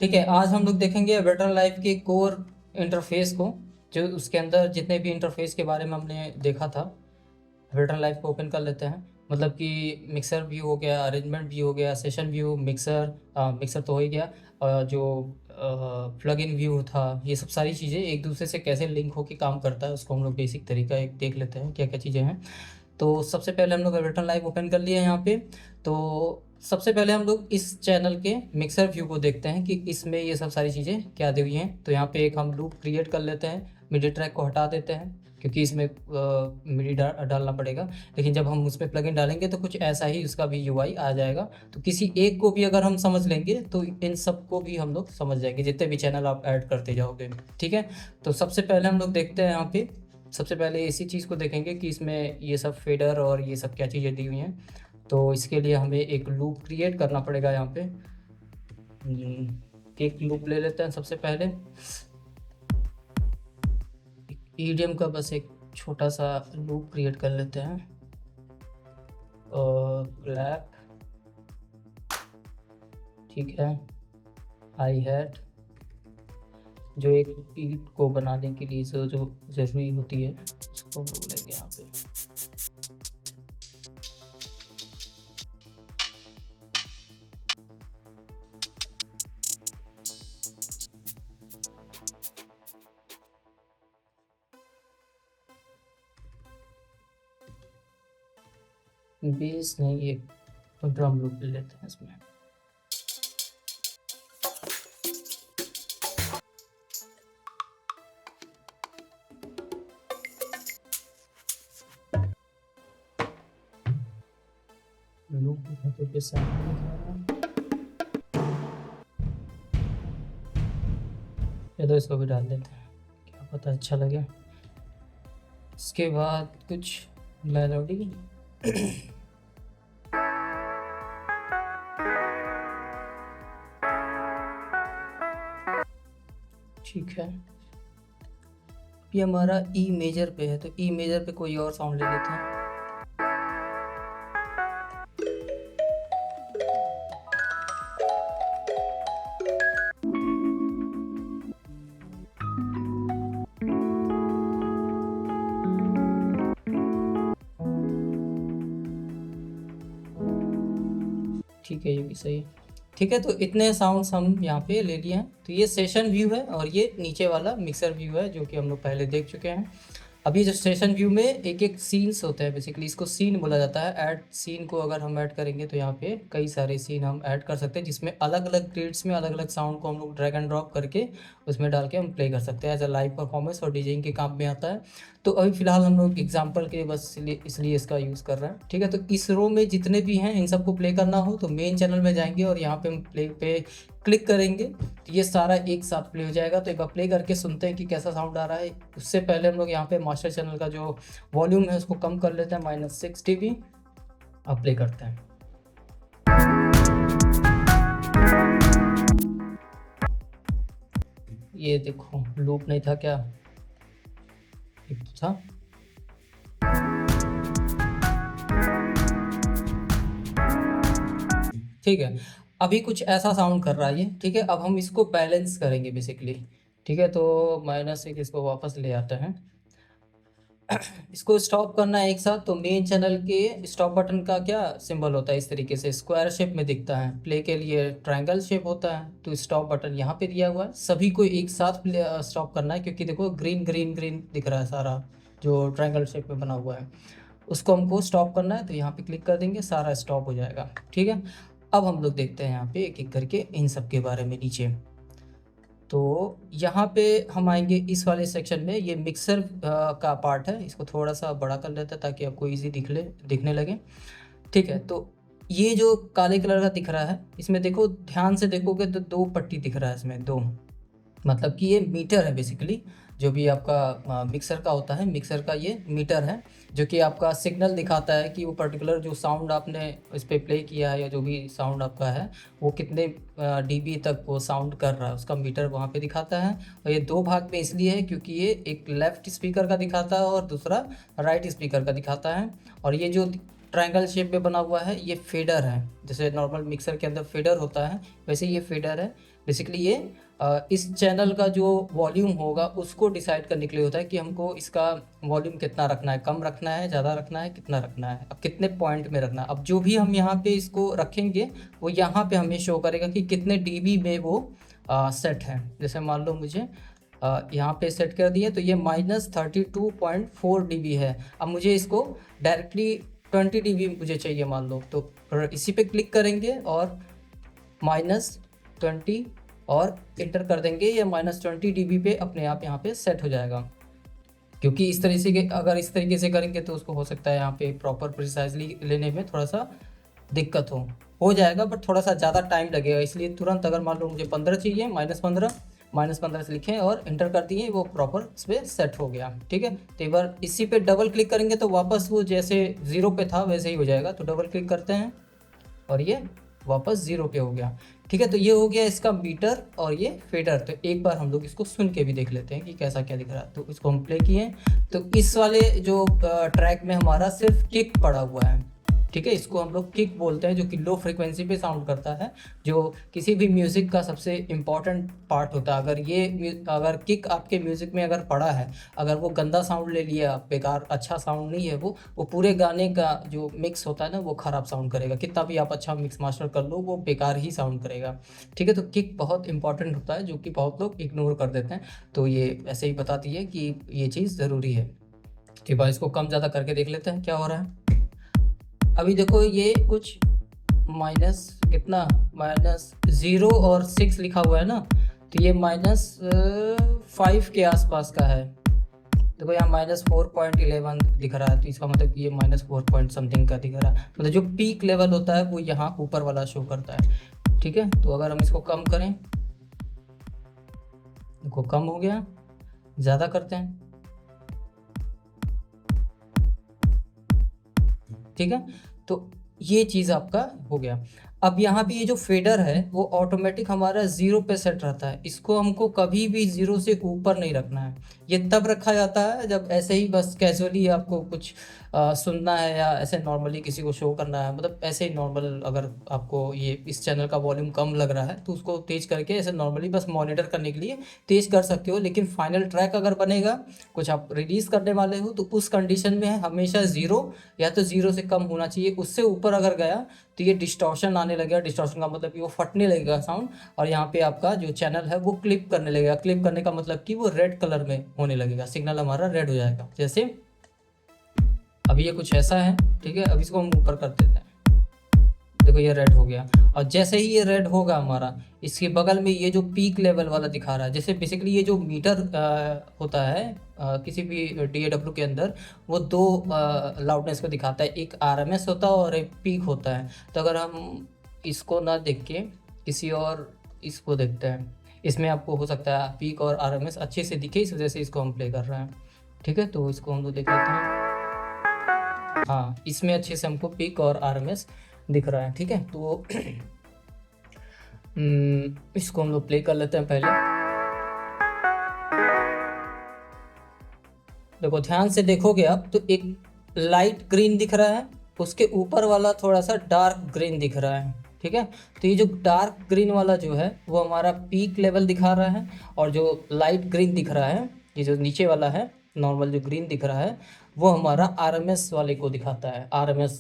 ठीक है, आज हम लोग देखेंगे अवेटर लाइव के कोर इंटरफेस को, जो उसके अंदर जितने भी इंटरफेस के बारे में हमने देखा था। अवेटर लाइव को ओपन कर लेते हैं। मतलब कि मिक्सर व्यू हो गया, अरेंजमेंट व्यू हो गया, सेशन व्यू, मिक्सर तो हो ही गया। जो प्लग इन व्यू था, ये सब सारी चीज़ें एक दूसरे से कैसे लिंक होकर काम करता है उसको हम लोग बेसिक तरीका एक देख लेते हैं क्या क्या चीज़ें हैं। तो सबसे पहले हम लोग अवेटर लाइव ओपन कर लिए यहाँ पे। तो सबसे पहले हम लोग इस चैनल के मिक्सर व्यू को देखते हैं कि इसमें ये सब सारी चीज़ें क्या दी हुई हैं। तो यहाँ पे एक हम लूप क्रिएट कर लेते हैं, मिडी ट्रैक को हटा देते हैं क्योंकि इसमें मिडी डालना पड़ेगा। लेकिन जब हम उसमें प्लगइन डालेंगे तो कुछ ऐसा ही उसका भी यूआई आ जाएगा। तो किसी एक को भी अगर हम समझ लेंगे तो इन सब को भी हम लोग समझ जाएंगे, जितने भी चैनल आप ऐड करते जाओगे। ठीक है, तो सबसे पहले हम लोग देखते हैं यहाँ पे। सबसे पहले इसी चीज़ को देखेंगे कि इसमें ये सब फेडर और ये सब क्या चीज़ें दी हुई हैं। तो इसके लिए हमें एक लूप क्रिएट करना पड़ेगा यहाँ पे। एक लूप ले लेते हैं सबसे पहले। ईडीएम का बस एक छोटा सा लूप क्रिएट कर लेते हैं। और ब्लैक, ठीक है। आई हैट, जो एक बीट को बनाने के लिए जो जो ज़रूरी होती है उसको हम लोग लेंगे यहाँ पे। बेस नहीं, एक ड्रम लूप ले लेते हैं इसमें। लूप तो के साथ चलो इसको भी डाल देते हैं, क्या पता अच्छा लगे। इसके बाद कुछ मेलोडी। ठीक है, ये हमारा ई मेजर पे है तो ई मेजर पे कोई और साउंड ले लेते हैं। ठीक है, ये भी सही है। ठीक है, तो इतने साउंड्स हम यहाँ पे ले लिए हैं। तो ये सेशन व्यू है और ये नीचे वाला मिक्सर व्यू है जो कि हम लोग पहले देख चुके हैं। अभी जो सेशन व्यू में एक एक सीन्स होते हैं, बेसिकली इसको सीन बोला जाता है। ऐड सीन को अगर हम ऐड करेंगे तो यहाँ पे कई सारे सीन हम ऐड कर सकते हैं, जिसमें अलग अलग ग्रिड्स में अलग अलग साउंड को हम लोग ड्रैग एंड ड्रॉप करके उसमें डाल के हम प्ले कर सकते हैं। एज अ लाइव परफॉर्मेंस और डीजेइंग के काम में आता है। तो अभी फिलहाल हम लोग एग्जाम्पल के बस इसलिए इसका यूज़ कर रहे हैं। ठीक है, तो इस रो में जितने भी हैं इन सबको प्ले करना हो तो मेन चैनल में जाएंगे और यहाँ पे हम प्ले पे क्लिक करेंगे तो ये सारा एक साथ प्ले हो जाएगा। तो एक बार प्ले करके सुनते हैं कि कैसा साउंड आ रहा है। उससे पहले हम लोग यहाँ पे मास्टर चैनल का जो वॉल्यूम है उसको कम कर लेते हैं, -6 dB। अब प्ले करते हैं। ये देखो, लूप नहीं था क्या, एक तो था। ठीक है, अभी कुछ ऐसा साउंड कर रहा है ये। ठीक है, अब हम इसको बैलेंस करेंगे बेसिकली। ठीक है, तो -1 इसको वापस ले आते हैं। इसको स्टॉप करना है एक साथ। तो मेन चैनल के स्टॉप बटन का क्या सिंबल होता है, इस तरीके से स्क्वायर शेप में दिखता है। प्ले के लिए ट्रायंगल शेप होता है। तो स्टॉप बटन यहाँ पे दिया हुआ है। सभी को एक साथ स्टॉप करना है क्योंकि देखो ग्रीन ग्रीन ग्रीन दिख रहा है सारा, जो ट्रायंगल शेप में बना हुआ है उसको हमको स्टॉप करना है। तो यहाँ पे क्लिक कर देंगे, सारा स्टॉप हो जाएगा। ठीक है, अब हम लोग देखते हैं यहाँ पे एक एक करके इन सब के बारे में नीचे। तो यहाँ पे हम आएंगे इस वाले सेक्शन में। ये मिक्सर का पार्ट है, इसको थोड़ा सा बड़ा कर लेते हैं ताकि आपको इजी दिखने लगे। ठीक है, तो ये जो काले कलर का दिख रहा है इसमें देखो, ध्यान से देखोगे तो दो पट्टी दिख रहा है इसमें, दो। मतलब कि ये मीटर है बेसिकली। जो भी आपका मिक्सर का होता है, मिक्सर का ये मीटर है जो कि आपका सिग्नल दिखाता है कि वो पर्टिकुलर जो साउंड आपने इस पर प्ले किया है या जो भी साउंड आपका है वो कितने डीबी तक वो साउंड कर रहा है, उसका मीटर वहाँ पे दिखाता है। और ये दो भाग में इसलिए है क्योंकि ये एक लेफ़्ट स्पीकर का दिखाता है और दूसरा राइट स्पीकर का दिखाता है। और ये जो ट्रायंगल शेप में बना हुआ है ये फेडर है। जैसे नॉर्मल मिक्सर के अंदर फेडर होता है वैसे ये फेडर है। बेसिकली ये इस चैनल का जो वॉल्यूम होगा उसको डिसाइड करने के लिए होता है कि हमको इसका वॉल्यूम कितना रखना है, कम रखना है, ज़्यादा रखना है, कितना रखना है, अब कितने पॉइंट में रखना है। अब जो भी हम यहाँ पे इसको रखेंगे वो यहाँ पे हमें शो करेगा कि कितने डीबी में वो सेट है। जैसे मान लो मुझे यहाँ पे सेट कर दिया तो ये -32.4 dB है। अब मुझे इसको डायरेक्टली 20 dB मुझे चाहिए मान लो, तो इसी पे क्लिक करेंगे और -20 और इंटर कर देंगे, ये -20 dB पे अपने आप यहाँ पे सेट हो जाएगा। क्योंकि इस तरीके से अगर इस तरीके से करेंगे तो उसको हो सकता है यहाँ पे प्रॉपर प्रिसाइजली लेने में थोड़ा सा दिक्कत हो जाएगा, बट थोड़ा सा ज़्यादा टाइम लगेगा। इसलिए तुरंत अगर मान लो मुझे 15 चाहिए, -15 से लिखें और इंटर कर दिए, वो प्रॉपर इस पर सेट हो गया। ठीक है, तो एक बार इसी पे डबल क्लिक करेंगे तो वापस वो जैसे 0 पे था वैसे ही हो जाएगा। तो डबल क्लिक करते हैं और ये वापस 0 पे हो गया। ठीक है, तो ये हो गया इसका मीटर और ये फेडर। तो एक बार हम लोग इसको सुन के भी देख लेते हैं कि कैसा क्या दिख रहा है। तो इसको हम प्ले किए तो इस वाले जो ट्रैक में हमारा सिर्फ किक पड़ा हुआ है। ठीक है, इसको हम लोग किक बोलते हैं, जो कि लो फ्रिक्वेंसी पे साउंड करता है, जो किसी भी म्यूज़िक का सबसे इम्पॉर्टेंट पार्ट होता है। अगर किक आपके म्यूज़िक में अगर पड़ा है, अगर वो गंदा साउंड ले लिया, बेकार अच्छा साउंड नहीं है, वो पूरे गाने का जो मिक्स होता है ना वो ख़राब साउंड करेगा। कितना भी आप अच्छा मिक्स मास्टर कर लो वो बेकार ही साउंड करेगा। ठीक है, तो किक बहुत इंपॉर्टेंट होता है, जो कि बहुत लोग इग्नोर कर देते हैं। तो ये ऐसे ही बताती है कि ये चीज़ ज़रूरी है। ठीक है, इसको कम ज़्यादा करके देख लेते हैं क्या हो रहा है। अभी देखो ये कुछ माइनस कितना, -0 और 6 लिखा हुआ है ना, तो ये -5 के आसपास का है। देखो यहाँ -4.11 दिख रहा है, तो इसका मतलब कि ये -4 पॉइंट समथिंग का दिख रहा है। मतलब जो पीक लेवल होता है वो यहाँ ऊपर वाला शो करता है। ठीक है, तो अगर हम इसको कम करें, देखो कम हो गया, ज़्यादा करते हैं। ठीक है, तो ये चीज़ आपका हो गया। अब यहाँ पे ये जो फेडर है वो ऑटोमेटिक हमारा 0 पे सेट रहता है। इसको हमको कभी भी 0 से ऊपर नहीं रखना है। ये तब रखा जाता है जब ऐसे ही बस कैजुअली आपको कुछ सुनना है या ऐसे नॉर्मली किसी को शो करना है। मतलब ऐसे ही नॉर्मल अगर आपको ये इस चैनल का वॉल्यूम कम लग रहा है तो उसको तेज़ करके ऐसे नॉर्मली बस मॉनिटर करने के लिए तेज़ कर सकते हो। लेकिन फाइनल ट्रैक अगर बनेगा, कुछ आप रिलीज़ करने वाले हो, तो उस कंडीशन में हमेशा 0 या तो 0 से कम होना चाहिए। उससे ऊपर अगर गया तो ये डिस्टॉर्शन आने लगेगा। डिस्टॉर्शन का मतलब कि वो फटने लगेगा साउंड, और यहाँ पे आपका जो चैनल है वो क्लिप करने लगेगा। क्लिप करने का मतलब कि वो रेड कलर में होने लगेगा, सिग्नल हमारा रेड हो जाएगा। जैसे अब ये कुछ ऐसा है। ठीक है, अब इसको हम ऊपर कर देते हैं, देखो ये रेड हो गया। और जैसे ही ये रेड होगा हमारा, इसके बगल में ये जो पीक लेवल वाला दिखा रहा है, जैसे बेसिकली ये जो मीटर होता है किसी भी DAW के अंदर, वो दो लाउडनेस को दिखाता है, एक RMS होता है और एक पीक होता है। तो अगर हम इसको ना देख के किसी और इसको देखते हैं, इसमें आपको हो सकता है पीक और RMS अच्छे से दिखे, इस वजह से इसको हम प्ले कर रहे हैं। ठीक है, तो इसको हम लोग देख लेते हैं। हाँ, इसमें अच्छे से हमको पीक और RMS दिख रहा है। ठीक है, तो इसको हम लोग प्ले कर लेते हैं पहले। देखो ध्यान से देखोगे आप तो एक लाइट ग्रीन दिख रहा है, उसके ऊपर वाला थोड़ा सा डार्क ग्रीन दिख रहा है। ठीक है, तो ये जो डार्क ग्रीन वाला जो है वो हमारा पीक लेवल दिखा रहा है, और जो लाइट ग्रीन दिख रहा है, ये जो नीचे वाला है नॉर्मल जो ग्रीन दिख रहा है, वो हमारा RMS वाले को दिखाता है। RMS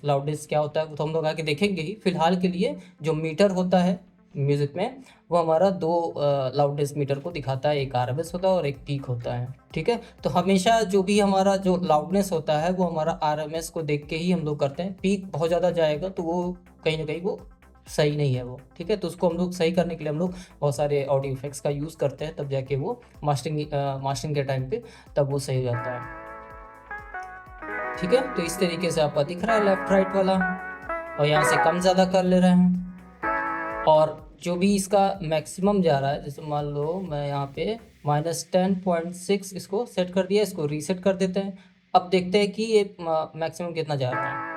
लाउडनेस क्या होता है वो तो हम लोग आके देखेंगे ही। फिलहाल के लिए जो मीटर होता है म्यूज़िक में, वो हमारा दो लाउडनेस मीटर को दिखाता है, एक RMS होता है और एक पीक होता है। ठीक है, तो हमेशा जो भी हमारा जो लाउडनेस होता है वो हमारा RMS को देख के ही हम लोग करते हैं। पीक बहुत ज़्यादा जाएगा तो वो कहीं ना कहीं वो सही नहीं है वो। ठीक है, तो उसको हम लोग सही करने के लिए हम लोग बहुत सारे ऑडियो इफेक्ट्स का यूज़ करते हैं, तब जाके वो मास्टरिंग के टाइम पे तब वो सही हो जाता है। ठीक है, तो इस तरीके से आपका दिख रहा है लेफ्ट राइट वाला, और यहाँ से कम ज़्यादा कर ले रहे हैं। और जो भी इसका मैक्सिमम जा रहा है, जैसे मान लो मैं यहाँ पे -10.6 इसको सेट कर दिया, इसको रीसेट कर देते हैं। अब देखते हैं कि ये मैक्सिमम कितना जा रहा है।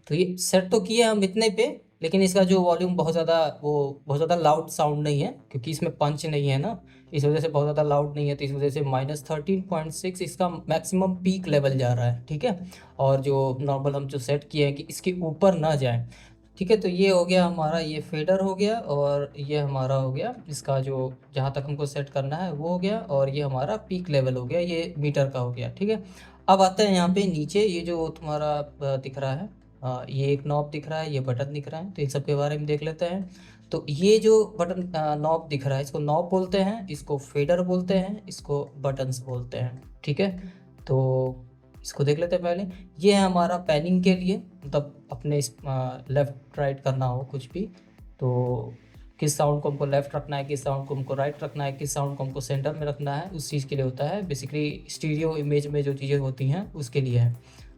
तो ये सेट तो किए हम इतने पे, लेकिन इसका जो वॉल्यूम बहुत ज़्यादा लाउड साउंड नहीं है, क्योंकि इसमें पंच नहीं है ना, इस वजह से बहुत ज़्यादा लाउड नहीं है। तो इस वजह से -13.6 इसका मैक्सिमम पीक लेवल जा रहा है। ठीक है, और जो नॉर्मल हम जो सेट किए हैं कि इसके ऊपर ना जाए। ठीक है, तो ये हो गया हमारा, ये फेडर हो गया, और ये हमारा हो गया इसका जो जहाँ तक हमको सेट करना है वो हो गया, और ये हमारा पीक लेवल हो गया, ये मीटर का हो गया। ठीक है, अब आता है यहाँ पे नीचे, ये जो तुम्हारा दिख रहा है, ये एक नॉब दिख रहा है, ये बटन दिख रहा है, तो इन सब के बारे में देख लेते हैं। तो ये जो बटन नॉब दिख रहा है, इसको नॉब बोलते हैं, इसको फेडर बोलते हैं, इसको बटन्स बोलते हैं। ठीक है, तो इसको देख लेते हैं पहले। ये है हमारा पैनिंग के लिए, मतलब अपने लेफ़्ट राइट करना हो कुछ भी, तो किस साउंड को हमको लेफ़्ट रखना है, किस साउंड को हमको राइट रखना है, किस साउंड को हमको सेंटर में रखना है, उस चीज़ के लिए होता है। बेसिकली स्टीरियो इमेज में जो चीज़ें होती हैं उसके लिए है।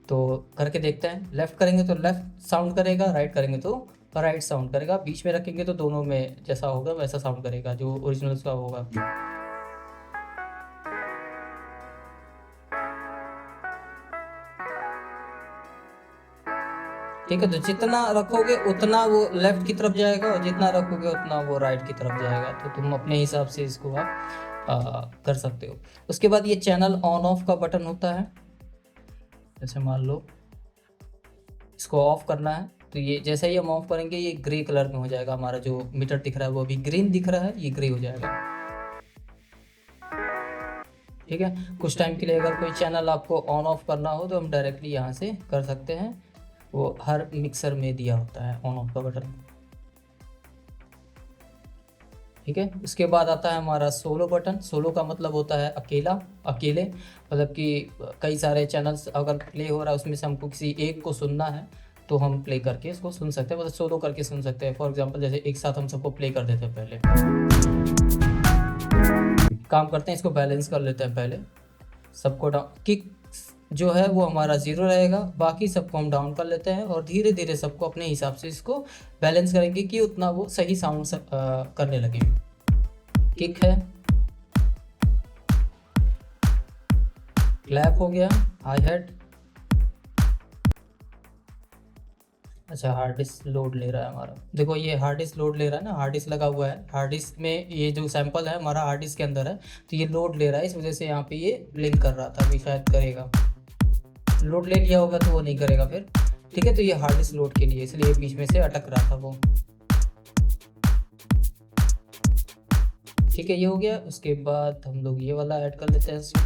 तो करके देखते हैं, लेफ़्ट करेंगे तो लेफ़्ट साउंड करेगा, राइट करेंगे तो राइट साउंड करेगा, बीच में रखेंगे तो दोनों में जैसा होगा वैसा साउंड करेगा, जो ओरिजिनल उसका होगा। ठीक है, तो जितना रखोगे उतना वो लेफ्ट की तरफ जाएगा, और जितना रखोगे उतना वो राइट की तरफ जाएगा। तो तुम अपने हिसाब से इसको आप कर सकते हो। उसके बाद ये चैनल ऑन ऑफ का बटन होता है। जैसे मान लो इसको ऑफ करना है, तो ये जैसे ही हम ऑफ करेंगे ये ग्रे कलर में हो जाएगा, हमारा जो मीटर दिख रहा है वो अभी ग्रीन दिख रहा है, ये ग्रे हो जाएगा। ठीक है, कुछ टाइम के लिए अगर कोई चैनल आपको ऑन ऑफ करना हो तो हम डायरेक्टली यहाँ से कर सकते हैं, वो हर मिक्सर में दिया होता है ऑन ऑफ का बटन। ठीक है, उसके बाद आता है हमारा सोलो बटन। सोलो का मतलब होता है अकेला, अकेले, मतलब कि कई सारे चैनल्स अगर प्ले हो रहा है उसमें से हमको किसी एक को सुनना है तो हम प्ले करके इसको सुन सकते हैं, मतलब सोलो करके सुन सकते हैं। फॉर एग्जांपल जैसे एक साथ हम सबको प्ले कर देते हैं। पहले काम करते हैं, इसको बैलेंस कर लेते हैं पहले सबको डाउन। किक जो है वो हमारा 0 रहेगा, बाकी सबको हम डाउन कर लेते हैं, और धीरे धीरे सबको अपने हिसाब से इसको बैलेंस करेंगे कि उतना वो सही साउंड करने लगे। किक है, क्लैप हो गया, हाई हैट। अच्छा, हार्ड डिस्क लोड ले रहा है हमारा, देखो ये हार्ड डिस्क लोड ले रहा है ना, हार्ड डिस्क लगा हुआ है, हार्ड डिस्क में ये जो सैंपल है हमारा हार्ड डिस्क के अंदर है, तो ये लोड ले रहा है, इस वजह से यहाँ पे ये ब्लिंक कर रहा था, अभी शायद करेगा। लोड ले लिया होगा तो वो नहीं करेगा फिर। ठीक है, तो ये हार्ड डिस्क लोड के लिए, इसलिए बीच में से अटक रहा था वो। ठीक है, ये हो गया। उसके बाद हम लोग ये वाला ऐड कर लेते हैं इसमें।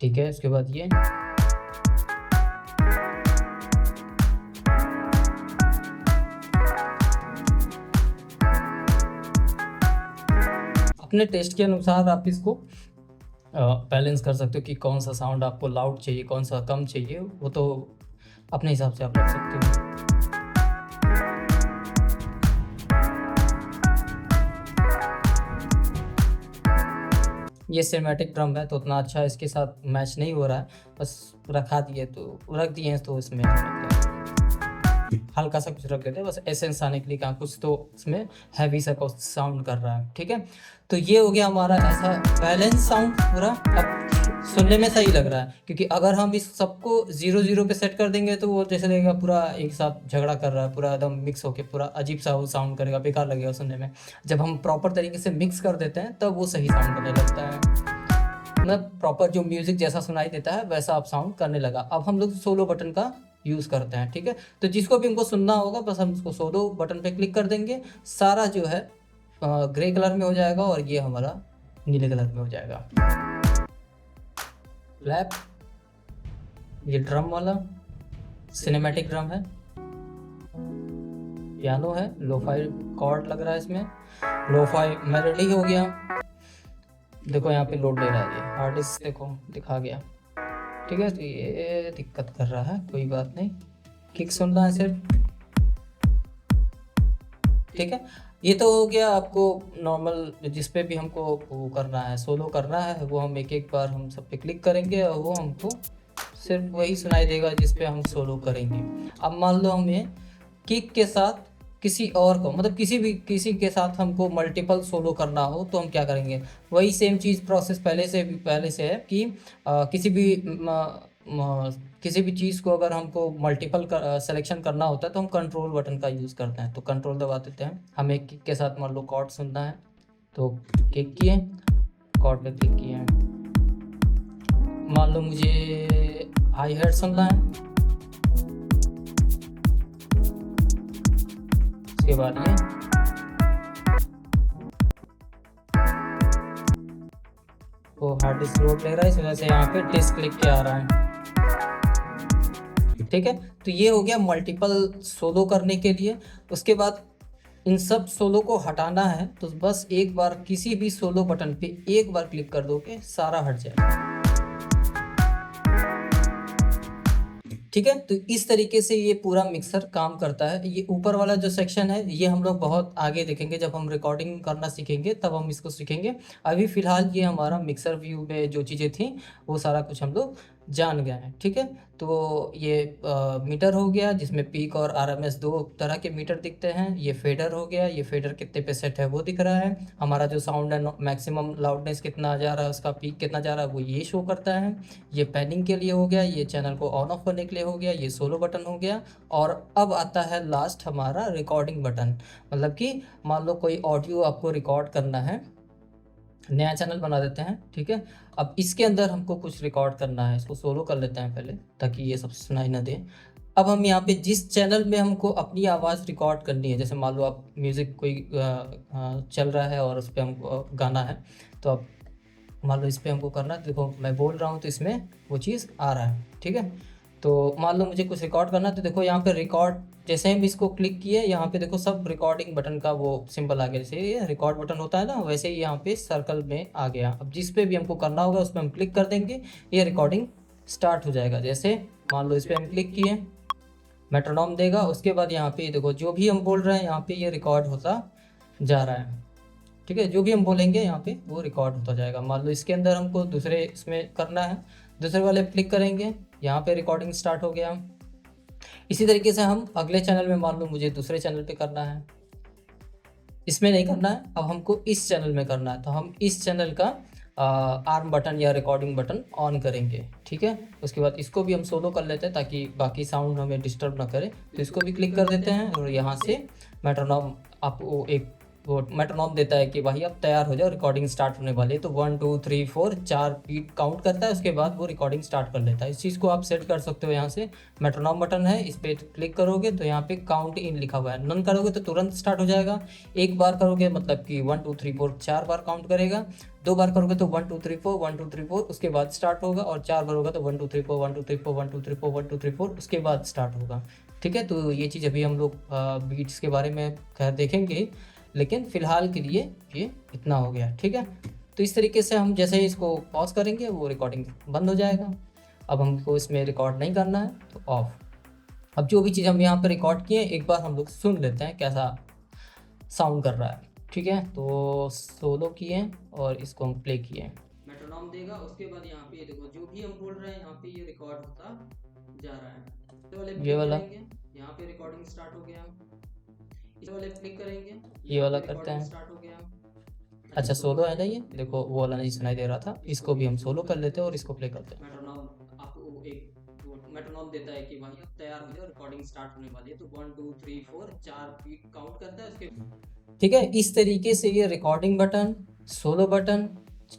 ठीक है, उसके बाद ये अपने टेस्ट के अनुसार आप इसको बैलेंस कर सकते हो कि कौन सा साउंड आपको लाउड चाहिए, कौन सा कम चाहिए, वो तो अपने हिसाब से आप रख सकते हो। ये सिनेमैटिक ड्रम है तो उतना अच्छा इसके साथ मैच नहीं हो रहा है, बस रख दिए हैं तो इसमें हल्का सा कुछ रख देते हैं, बस एसेंस आने के लिए, कहाँ कुछ तो इसमें हैवी सा साउंड कर रहा है। ठीक है, तो ये हो गया हमारा ऐसा बैलेंस साउंड पूरा। अब सुनने में सही लग रहा है, क्योंकि अगर हम इस सबको 0 0 पे सेट कर देंगे तो वो जैसे लगेगा पूरा एक साथ झगड़ा कर रहा है, पूरा एकदम मिक्स होके पूरा अजीब सा वो साउंड करेगा, बेकार लगेगा सुनने में। जब हम प्रॉपर तरीके से मिक्स कर देते हैं तब वो सही साउंड करने लगता है, मतलब प्रॉपर जो म्यूज़िक जैसा सुनाई देता है वैसा आप साउंड करने लगा। अब हम लोग सोलो बटन का यूज़ करते हैं। ठीक है, तो जिसको भी हमको सुनना होगा बस हम उसको सोलो बटन पे क्लिक कर देंगे, सारा जो है ग्रे कलर में हो जाएगा, और ये हमारा नीले कलर में हो जाएगा। क्लैप, ये ड्रम वाला सिनेमैटिक ड्रम है। पियानो है, लोफाई कॉर्ड लग रहा है इसमें, लोफाई मेलोडी हो गया। देखो यहाँ पे लोड ले रहा है, ये हार्ड डिस्क देखो दिखा गया। ठीक है, तो ये दिक्कत कर रहा है, कोई बात नहीं, किक सुनना है सिर्फ। ठीक है, ये तो हो गया आपको नॉर्मल, जिस पे भी हमको वो करना है, सोलो करना है, वो हम एक एक बार हम सब पे क्लिक करेंगे और वो हमको सिर्फ वही सुनाई देगा जिस पे हम सोलो करेंगे। अब मान लो हमें किक के साथ किसी और को, मतलब किसी के साथ हमको मल्टीपल सोलो करना हो तो हम क्या करेंगे, वही सेम चीज़ प्रोसेस पहले से है कि किसी भी चीज़ को अगर हमको मल्टीपल सिलेक्शन करना होता है तो हम कंट्रोल बटन का यूज़ करते हैं। तो कंट्रोल दबा देते हैं, हमें किक के साथ मान लो कॉर्ड सुनना है तो किक किए, कॉर्ड पे क्लिक किए हैं। मान लो मुझे हाई हेड सुनना है, उसके बाद ये वो हार्ड डिस्क लोड ले रहा है, इस वजह से यहाँ पे डिस्क लिख के आ रहा है। ठीक है, तो ये हो गया मल्टीपल सोलो करने के लिए। उसके बाद इन सब सोलो को हटाना है तो बस एक बार किसी भी सोलो बटन पे एक बार क्लिक कर दोगे, सारा हट जाएगा। ठीक है, तो इस तरीके से ये पूरा मिक्सर काम करता है। ये ऊपर वाला जो सेक्शन है ये हम लोग बहुत आगे देखेंगे, जब हम रिकॉर्डिंग करना सीखेंगे तब हम इसको सीखेंगे। अभी फिलहाल ये हमारा मिक्सर व्यू में जो चीज़ें थी वो सारा कुछ हम लोग जान गए हैं। ठीक है, तो ये मीटर हो गया जिसमें पीक और आरएमएस दो तरह के मीटर दिखते हैं। ये फेडर हो गया, ये फेडर कितने पे सेट है वो दिख रहा है। हमारा जो साउंड है मैक्सिमम लाउडनेस कितना जा रहा है, उसका पीक कितना जा रहा है वो ये शो करता है। ये पैनिंग के लिए हो गया, ये चैनल को ऑन ऑफ करने के लिए हो गया, ये सोलो बटन हो गया। और अब आता है लास्ट हमारा रिकॉर्डिंग बटन, मतलब कि मान लो कोई ऑडियो आपको रिकॉर्ड करना है, नया चैनल बना देते हैं। ठीक है, अब इसके अंदर हमको कुछ रिकॉर्ड करना है, इसको सोलो कर लेते हैं पहले ताकि ये सब सुनाई ना दे। अब हम यहाँ पे जिस चैनल में हमको अपनी आवाज़ रिकॉर्ड करनी है, जैसे मान लो आप म्यूज़िक कोई चल रहा है और उस पर हमको गाना है, तो अब मान लो इस पर हमको करना है। देखो मैं बोल रहा हूँ तो इसमें वो चीज़ आ रहा है। ठीक है, तो मान लो मुझे कुछ रिकॉर्ड करना है, तो देखो यहाँ पे रिकॉर्ड, जैसे हम इसको क्लिक किए यहाँ पे देखो सब रिकॉर्डिंग बटन का वो सिंबल आ गया, जैसे ये रिकॉर्ड बटन होता है ना, वैसे ही यहाँ पे सर्कल में आ गया। अब जिस पे भी हमको करना होगा उस पर हम क्लिक कर देंगे, ये रिकॉर्डिंग स्टार्ट हो जाएगा। जैसे मान लो इस पर हम क्लिक किए, मेट्रोनॉम देगा, उसके बाद यहाँ पे देखो जो भी हम बोल रहे हैं यहाँ पे ये रिकॉर्ड होता जा रहा है। ठीक है, जो भी हम बोलेंगे यहाँ पे वो रिकॉर्ड होता जाएगा। मान लो इसके अंदर हमको दूसरे इसमें करना है, दूसरे वाले पे क्लिक करेंगे, यहाँ पे रिकॉर्डिंग स्टार्ट हो गया। इसी तरीके से हम अगले चैनल में, मान लो मुझे दूसरे चैनल पे करना है, इसमें नहीं करना है, अब हमको इस चैनल में करना है, तो हम इस चैनल का आर्म बटन या रिकॉर्डिंग बटन ऑन करेंगे। ठीक है, उसके बाद इसको भी हम सोलो कर लेते हैं ताकि बाकी साउंड हमें डिस्टर्ब ना करे, तो इसको भी क्लिक कर देते हैं और यहाँ से मेट्रोनॉम आपको एक वो मेट्रोनॉम देता है कि भाई अब तैयार हो जाओ, रिकॉर्डिंग स्टार्ट होने वाली है। तो 1 2 3 4 4 बीट काउंट करता है, उसके बाद वो रिकॉर्डिंग स्टार्ट कर लेता है। इस चीज़ को आप सेट कर सकते हो। यहाँ से मेट्रोनॉम बटन है, इस पर क्लिक करोगे तो यहाँ पे काउंट इन लिखा हुआ है, नन करोगे तो तुरंत स्टार्ट हो जाएगा। एक बार करोगे मतलब कि 1 2 3 4 4 बार काउंट करेगा, 2 बार करोगे तो 1 2 3 4 1 2 3 4 उसके बाद स्टार्ट होगा, और 4 बार होगा तो 1 2 3 4 1 2 3 4 1 2 3 4 1 2 3 4 उसके बाद स्टार्ट होगा। ठीक है, तो ये चीज़ अभी हम लोग बीट्स के बारे में खैर देखेंगे, लेकिन फ़िलहाल के लिए ये इतना हो गया। ठीक है, तो इस तरीके से हम जैसे ही इसको पॉज करेंगे वो रिकॉर्डिंग बंद हो जाएगा। अब हमको इसमें रिकॉर्ड नहीं करना है तो ऑफ। अब जो भी चीज़ हम यहाँ पर रिकॉर्ड किए एक बार हम लोग सुन लेते हैं कैसा साउंड कर रहा है। ठीक है, तो सोलो किए और इसको हम प्ले किए, मेट्रोनॉम देगा, उसके बाद यहाँ पे देखो जो भी हम बोल रहे हैं यहाँ पे ये रिकॉर्ड होता जा रहा है। ये वाला यहाँ पे रिकॉर्डिंग स्टार्ट हो गया, इस वाले क्लिक करेंगे, ये वाला करते हैं, स्टार्ट हो गया। अच्छा सोलो है ना, ये देखो वो वाला नहीं सुनाई दे रहा था, इसको भी हम सोलो कर लेते हैं और इसको प्ले करते हैं। मेट्रोनॉम आपको एक मेट्रोनॉम देता है कि भाई अब तैयार हो जाओ, रिकॉर्डिंग स्टार्ट होने वाली है। तो 1 2 3 4 4 बीट काउंट करता है उसके। ठीक है, इस तरीके से ये recording button, solo button,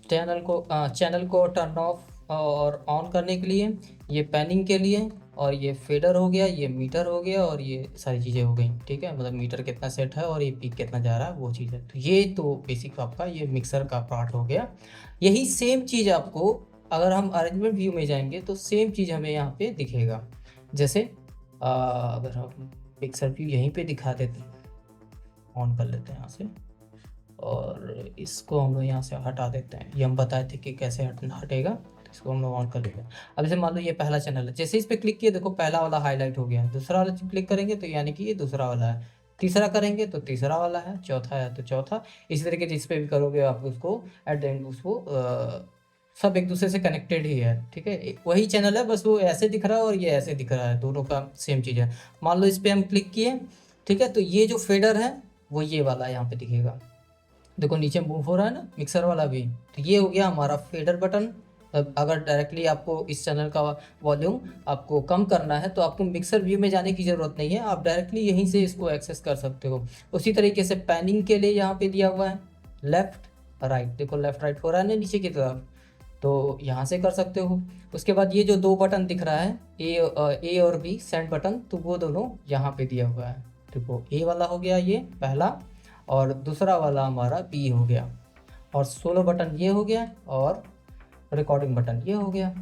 channel को टर्न ऑफ और ऑन करने के लिए, ये पैनिंग के लिए, और ये फेडर हो गया, ये मीटर हो गया, और ये सारी चीज़ें हो गई। ठीक है, मतलब मीटर कितना सेट है और ये पीक कितना जा रहा है वो चीज़ है। तो ये तो बेसिक आपका ये मिक्सर का पार्ट हो गया। यही सेम चीज़ आपको अगर हम अरेंजमेंट व्यू में जाएंगे तो सेम चीज़ हमें यहाँ पे दिखेगा। जैसे अगर हम मिक्सर व्यू यहीं पे दिखा देते हैं, ऑन कर लेते हैं यहाँ से, और इसको हम लोग यहाँ से हटा देते हैं। ये हम बताए थे कि कैसे हटेगा, इसको हम लोग ऑन कर लेते हैं। अब जैसे मान लो ये पहला चैनल है, जैसे इस पर क्लिक किए देखो पहला वाला हाईलाइट हो गया है, दूसरा वाला क्लिक करेंगे तो यानी कि ये दूसरा वाला है, तीसरा करेंगे तो तीसरा वाला है, चौथा है तो चौथा। इसी तरीके जिस पे भी करोगे आप उसको एट द एंड उसको सब एक दूसरे से कनेक्टेड ही है। ठीक है, वही चैनल है, बस वो ऐसे दिख रहा है और ये ऐसे दिख रहा है, दोनों का सेम चीज़ है। मान लो इस पर हम क्लिक किए, ठीक है, तो ये जो फेडर है वो ये वाला यहाँ पे दिखेगा, देखो नीचे मूव हो रहा है ना मिक्सर वाला भी। तो ये हो गया हमारा फेडर बटन। अगर डायरेक्टली आपको इस चैनल का वॉल्यूम आपको कम करना है तो आपको मिक्सर व्यू में जाने की ज़रूरत नहीं है, आप डायरेक्टली यहीं से इसको एक्सेस कर सकते हो। उसी तरीके से पैनिंग के लिए यहाँ पे दिया हुआ है लेफ़्ट राइट, देखो लेफ़्ट राइट हो रहा है ना नीचे की तरफ, तो यहाँ से कर सकते हो। उसके बाद ये जो दो बटन दिख रहा है ए और बी सेंड बटन, तो वो दोनों यहाँ पे दिया हुआ है। देखो ए वाला हो गया ये पहला, और दूसरा वाला हमारा बी हो गया, और सोलो बटन ये हो गया, और रिकॉर्डिंग बटन ये हो गया।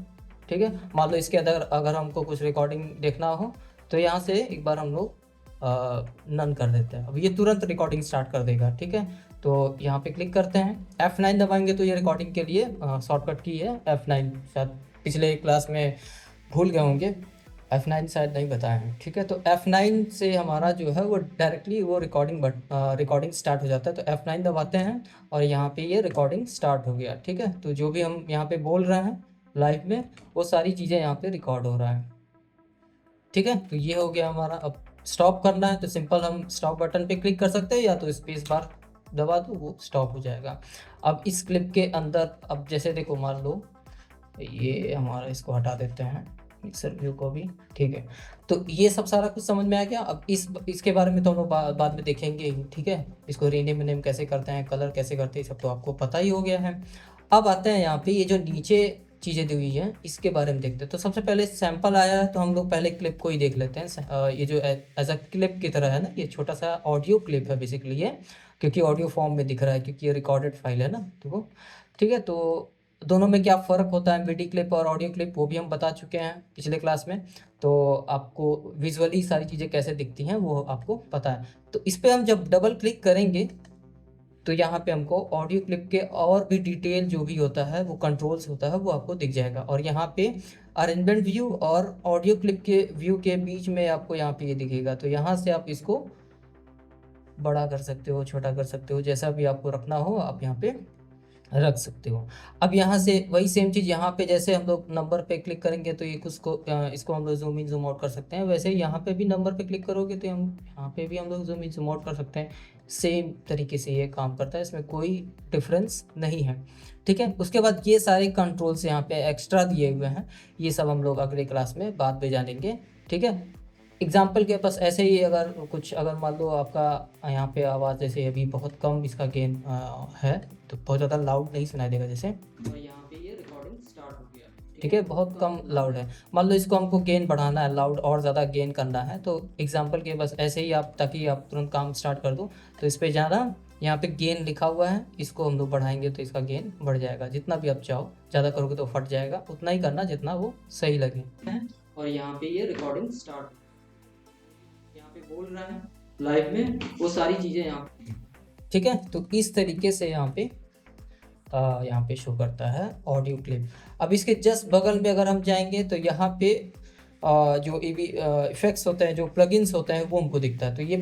ठीक है, मान लो इसके अंदर अगर हमको कुछ रिकॉर्डिंग देखना हो तो यहाँ से एक बार हम लोग नन कर देते हैं। अब ये तुरंत रिकॉर्डिंग स्टार्ट कर देगा। ठीक है, तो यहाँ पे क्लिक करते हैं, F9 दबाएंगे तो ये रिकॉर्डिंग के लिए शॉर्टकट की है F9, शायद पिछले क्लास में भूल गए होंगे, F9 शायद नहीं बताया है। ठीक है, तो F9 से हमारा जो है वो डायरेक्टली वो रिकॉर्डिंग स्टार्ट हो जाता है। तो F9 दबाते हैं और यहाँ पे ये रिकॉर्डिंग स्टार्ट हो गया। ठीक है, तो जो भी हम यहाँ पे बोल रहे हैं लाइव में वो सारी चीज़ें यहाँ पे रिकॉर्ड हो रहा है। ठीक है, तो ये हो गया हमारा। अब स्टॉप करना है तो सिंपल हम स्टॉप बटन पे क्लिक कर सकते हैं, या तो स्पेस बार दबा दो, वो स्टॉप हो जाएगा। अब इस क्लिप के अंदर अब जैसे देखो, मान लो ये हमारा, इसको हटा देते हैं मिक्सर व्यू को भी। ठीक है, तो ये सब सारा कुछ समझ में आ गया। अब इसके बारे में तो हम लोग बाद में देखेंगे ही। ठीक है, इसको रीनेम कैसे करते हैं, कलर कैसे करते हैं, सब तो आपको पता ही हो गया है। अब आते हैं यहाँ पे ये जो नीचे चीज़ें दी हुई हैं इसके बारे में देखते हैं। तो सबसे पहले सैंपल आया है तो हम लोग पहले क्लिप को ही देख लेते हैं। ये जो एज अ क्लिप की तरह है ना, ये छोटा सा ऑडियो क्लिप है बेसिकली ये, क्योंकि ऑडियो फॉर्म में दिख रहा है, क्योंकि ये रिकॉर्डेड फाइल है ना। देखो, ठीक है, तो दोनों में क्या फ़र्क होता है, वीडियो क्लिप और ऑडियो क्लिप, वो भी हम बता चुके हैं पिछले क्लास में। तो आपको विजुअली सारी चीज़ें कैसे दिखती हैं वो आपको पता है। तो इस पर हम जब डबल क्लिक करेंगे तो यहाँ पे हमको ऑडियो क्लिप के और भी डिटेल जो भी होता है वो कंट्रोल्स होता है वो आपको दिख जाएगा। और यहाँ पे अरेंजमेंट व्यू और ऑडियो क्लिप के व्यू के बीच में आपको यहाँ पे ये दिखेगा। तो यहाँ से आप इसको बड़ा कर सकते हो, छोटा कर सकते हो, जैसा भी आपको रखना हो आप यहाँ पे रख सकते हो। अब यहाँ से वही सेम चीज़ यहाँ पे, जैसे हम लोग नंबर पे क्लिक करेंगे तो ये इसको हम लोग जूम इन जूम आउट कर सकते हैं, वैसे ही यहाँ पे भी नंबर पे क्लिक करोगे तो हम यहाँ पे भी हम लोग जूम इन जूम आउट कर सकते हैं। सेम तरीके से ये काम करता है, इसमें कोई डिफरेंस नहीं है। ठीक है, उसके बाद ये सारे कंट्रोल्स यहाँ पे एक्स्ट्रा दिए हुए हैं, ये सब हम लोग अगले क्लास में बाद में जानेंगे। ठीक है, एग्जाम्पल के पास ऐसे ही अगर मान लो आपका यहाँ पे आवाज़ जैसे अभी बहुत कम इसका गेन है, तो बहुत ज़्यादा लाउड नहीं सुनाई देगा जैसे, तो यहाँ पे ये रिकॉर्डिंग स्टार्ट हो गया। ठीक है, बहुत कम लाउड है। मान लो इसको हमको गेन बढ़ाना है, लाउड और ज़्यादा गेन करना है, तो एग्जाम्पल के बस ऐसे ही आप, ताकि आप तुरंत काम स्टार्ट कर दो, तो इस पर जाना, यहाँ पे गेन लिखा हुआ है, इसको हम लोग बढ़ाएंगे तो इसका गेन बढ़ जाएगा। जितना भी आप चाहो, ज़्यादा करोगे तो फट जाएगा, उतना ही करना जितना वो सही लगे। और यहाँ पे ये रिकॉर्डिंग स्टार्ट पे बोल रहा है लाइव में, वो सारी चीज़ें यहाँ पे। ठीक है, तो इस तरीके से यहाँ पे शो करता है ऑडियो क्लिप। अब इसके जस्ट बगल में अगर हम जाएंगे तो यहाँ पे जो इफेक्ट्स होते हैं, जो प्लगइन्स होते हैं, वो हमको दिखता है। तो ये